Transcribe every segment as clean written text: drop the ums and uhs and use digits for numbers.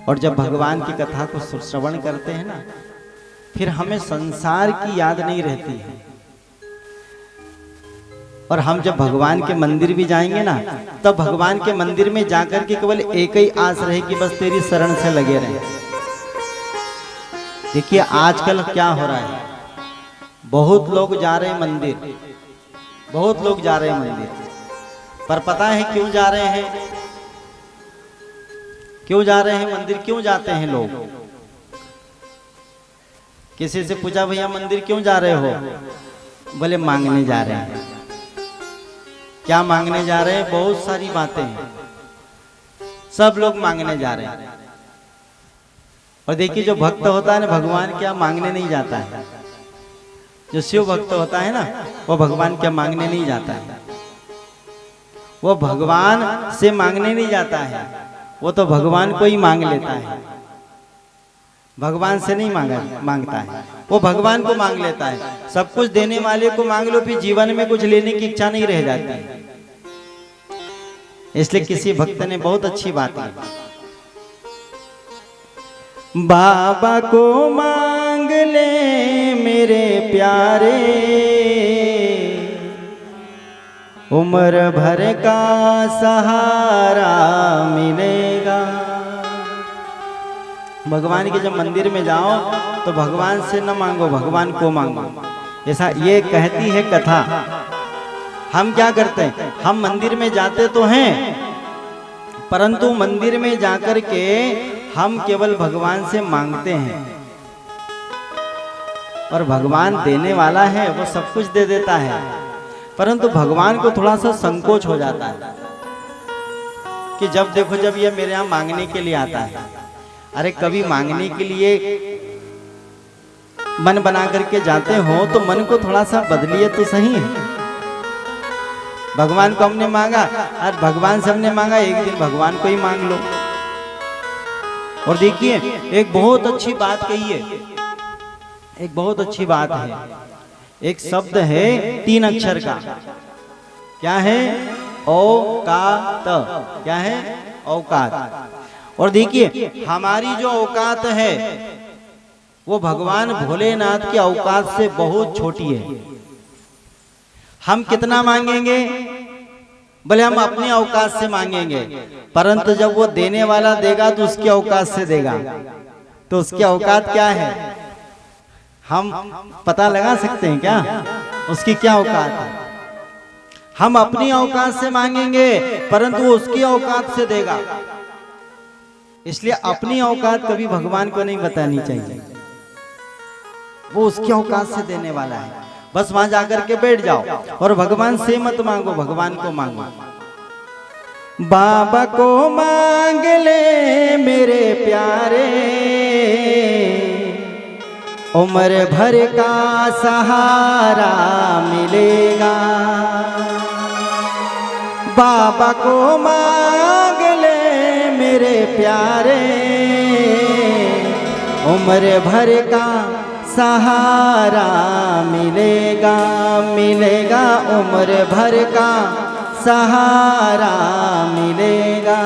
और जब भगवान की कथा को श्रवण करते हैं ना, फिर हमें संसार की याद नहीं रहती है। और हम जब भगवान के मंदिर भी जाएंगे ना, तब भगवान के मंदिर में जाकर के केवल एक ही आस रहे कि बस तेरी शरण से लगे रहे। देखिए आजकल क्या हो रहा है, बहुत लोग जा रहे हैं मंदिर, बहुत लोग जा रहे हैं मंदिर, पर पता है क्यों जा रहे हैं? क्यों जा रहे हैं मंदिर? क्यों जाते हैं लोग? किसी से पूछा भैया मंदिर क्यों जा रहे हो? बोले मांगने जा रहे हैं। क्या मांगने जा रहे हैं? बहुत सारी बातें हैं, सब लोग मांगने जा रहे हैं। और देखिए जो भक्त होता है ना, भगवान क्या मांगने नहीं जाता है। जो शिव भक्त होता है ना, वो भगवान क्या मांगने नहीं जाता है, वो भगवान से मांगने नहीं जाता है, वो तो भगवान को ही मांग लेता है। भगवान से नहीं मांगता है, वो भगवान को मांग लेता है। सब कुछ देने वाले को मांग लो, फिर जीवन में कुछ लेने की इच्छा नहीं रह जाती। इसलिए किसी भक्त ने बहुत अच्छी बात की, बाबा को मांग ले मेरे प्यारे, उम्र भर का सहारा मिलेगा। भगवान के जब मंदिर में जाओ तो भगवान से न मांगो, भगवान को मांगो, ऐसा ये कहती है कथा। हम क्या करते हैं? हम मंदिर में जाते तो हैं, परंतु मंदिर में जाकर के हम केवल भगवान से मांगते हैं। और भगवान देने वाला है, वो सब कुछ दे देता है, परंतु भगवान को थोड़ा सा संकोच हो जाता है कि जब देखो जब ये मेरे यहाँ मांगने के लिए आता है। अरे कभी मांगने के लिए मन बना करके जाते हो तो मन को थोड़ा सा बदलिए तो सही है। भगवान को हमने मांगा और भगवान से हमने मांगा, एक दिन भगवान को ही मांग लो। और देखिए एक बहुत अच्छी बात कही है, एक बहुत अच्छी बात है। एक शब्द है 3 अक्षर का, क्या है? औकात। क्या है? औकात। और देखिए हमारी जो औकात है वो भगवान भोलेनाथ के औकात से बहुत छोटी है। हम कितना मांगेंगे? बोले हम अपनी औकात से मांगेंगे, परंतु जब वो देने वाला देगा तो उसकी औकात से देगा। तो उसकी औकात क्या है? हम पता लगा सकते हैं क्या उसकी क्या औकात है? हम अपनी औकात से मांगेंगे, परंतु वो उसकी औकात से देगा। इसलिए अपनी औकात कभी भगवान को नहीं बतानी चाहिए, वो उसकी औकात से देने वाला है। बस वहां जाकर के बैठ जाओ और भगवान से मत मांगो, भगवान को मांगो। बाबा को मांग ले मेरे प्यारे, उम्र भर का सहारा मिलेगा। बाबा को मांग ले मेरे प्यारे, उम्र भर का सहारा मिलेगा, मिलेगा, उम्र भर का सहारा मिलेगा।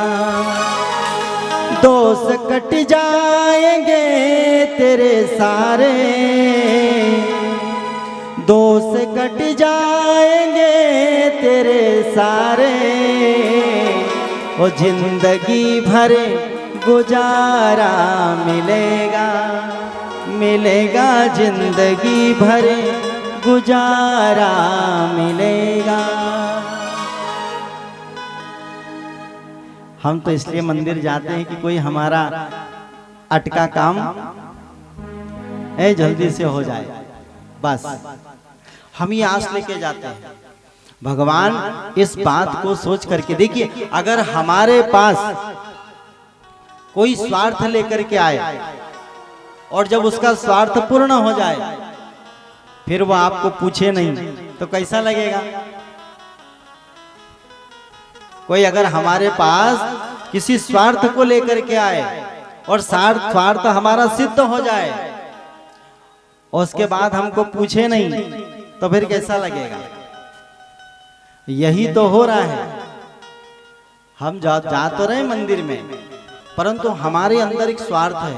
दोष कट जाएंगे तेरे सारे, दोष कट जाएंगे तेरे सारे, वो जिंदगी भर गुजारा मिलेगा, मिलेगा, जिंदगी भर गुजारा मिलेगा। हम तो इसलिए मंदिर जाते हैं कि कोई हमारा अटका काम जल्दी से हो जाए, बस हम ये आस लेके जाते हैं। भगवान इस बात को सोच करके, देखिए अगर हमारे पास कोई स्वार्थ लेकर के आए और जब उसका स्वार्थ पूर्ण हो जाए फिर वो आपको पूछे नहीं तो कैसा लगेगा? कोई अगर हमारे पास किसी स्वार्थ को लेकर के आए और स्वार्थ हमारा सिद्ध हो जाए और उसके बाद हमको पूछे नहीं तो फिर कैसा लगेगा? यही तो हो रहा है। हम जा तो रहे मंदिर में, परंतु हमारे अंदर एक स्वार्थ है,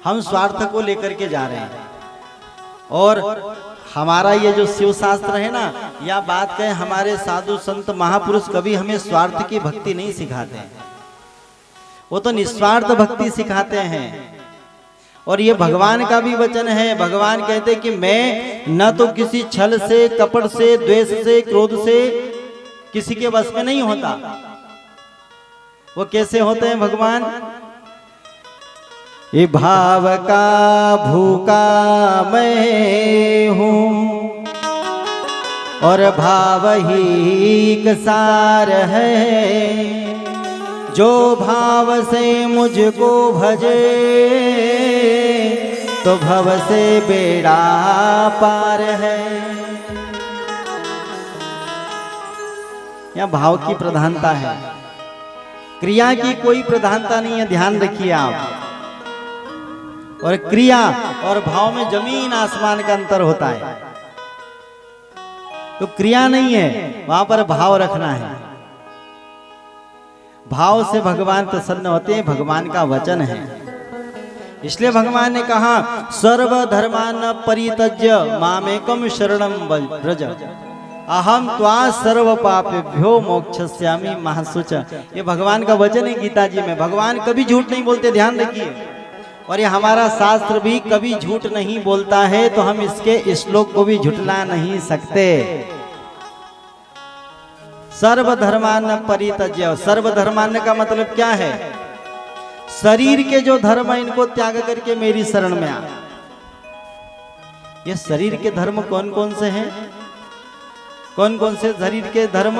हम स्वार्थ को लेकर के जा रहे हैं। और हमारा ये जो शिव शास्त्र है ना, या बात कहें हमारे साधु संत महापुरुष कभी हमें स्वार्थ की भक्ति नहीं सिखाते हैं, वो तो निस्वार्थ भक्ति सिखाते हैं। और ये भगवान का भी वचन है, भगवान कहते कि मैं न तो किसी छल से, कपट से, द्वेष से, क्रोध से किसी के वश में नहीं होता। वो कैसे होते हैं भगवान? ये भाव का भूखा मैं हूँ और भाव ही एक सार है, जो भाव से मुझको भजे तो भव से बेड़ा पार है। यह भाव की प्रधानता है, क्रिया की कोई प्रधानता नहीं है, ध्यान रखिए आप। और क्रिया और भाव में जमीन आसमान का अंतर होता है। तो क्रिया नहीं है, वहां पर भाव रखना है। भाव से भगवान प्रसन्न होते हैं, भगवान का वचन है। इसलिए भगवान ने कहा सर्व धर्मान परित्यज्य मामेकम शरणम व्रज अहम त्वा सर्व पापेभ्यो मोक्षयिष्यामि मा शुचः। ये भगवान का वचन है गीता जी में। भगवान कभी झूठ नहीं बोलते, ध्यान रखिए। और ये हमारा शास्त्र भी कभी झूठ नहीं बोलता है, तो हम इसके श्लोक को भी झुठला नहीं सकते। सर्वधर्मान परित्यज्य, सर्वधर्मान का मतलब क्या है? शरीर के जो धर्म है इनको त्याग करके मेरी शरण में आ। ये शरीर के धर्म कौन कौन से हैं? कौन कौन से शरीर के धर्म?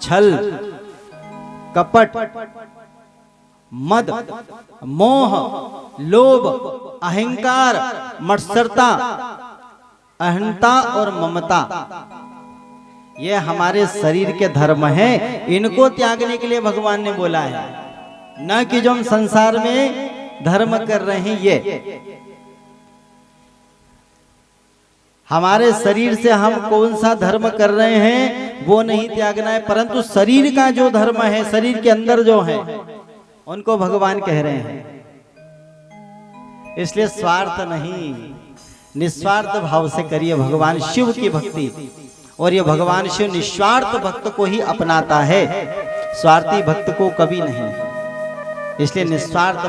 छल, कपट, मद, मोह, लोभ, अहंकार, मत्सरता, अहंता और ममता, ये हमारे शरीर के धर्म हैं। इनको त्यागने के लिए भगवान ने बोला है, न कि जो हम संसार में धर्म कर रहे हैं ये। हमारे शरीर से हम कौन सा धर्म कर रहे हैं वो नहीं त्यागना है, परंतु शरीर का जो धर्म है, शरीर के अंदर जो है, उनको भगवान कह रहे हैं। इसलिए स्वार्थ नहीं, निस्वार्थ भाव से करिए भगवान शिव की भक्ति। और ये भगवान शिव निस्वार्थ भक्त को ही अपनाता है, स्वार्थी भक्त को कभी नहीं। इसलिए निस्वार्थ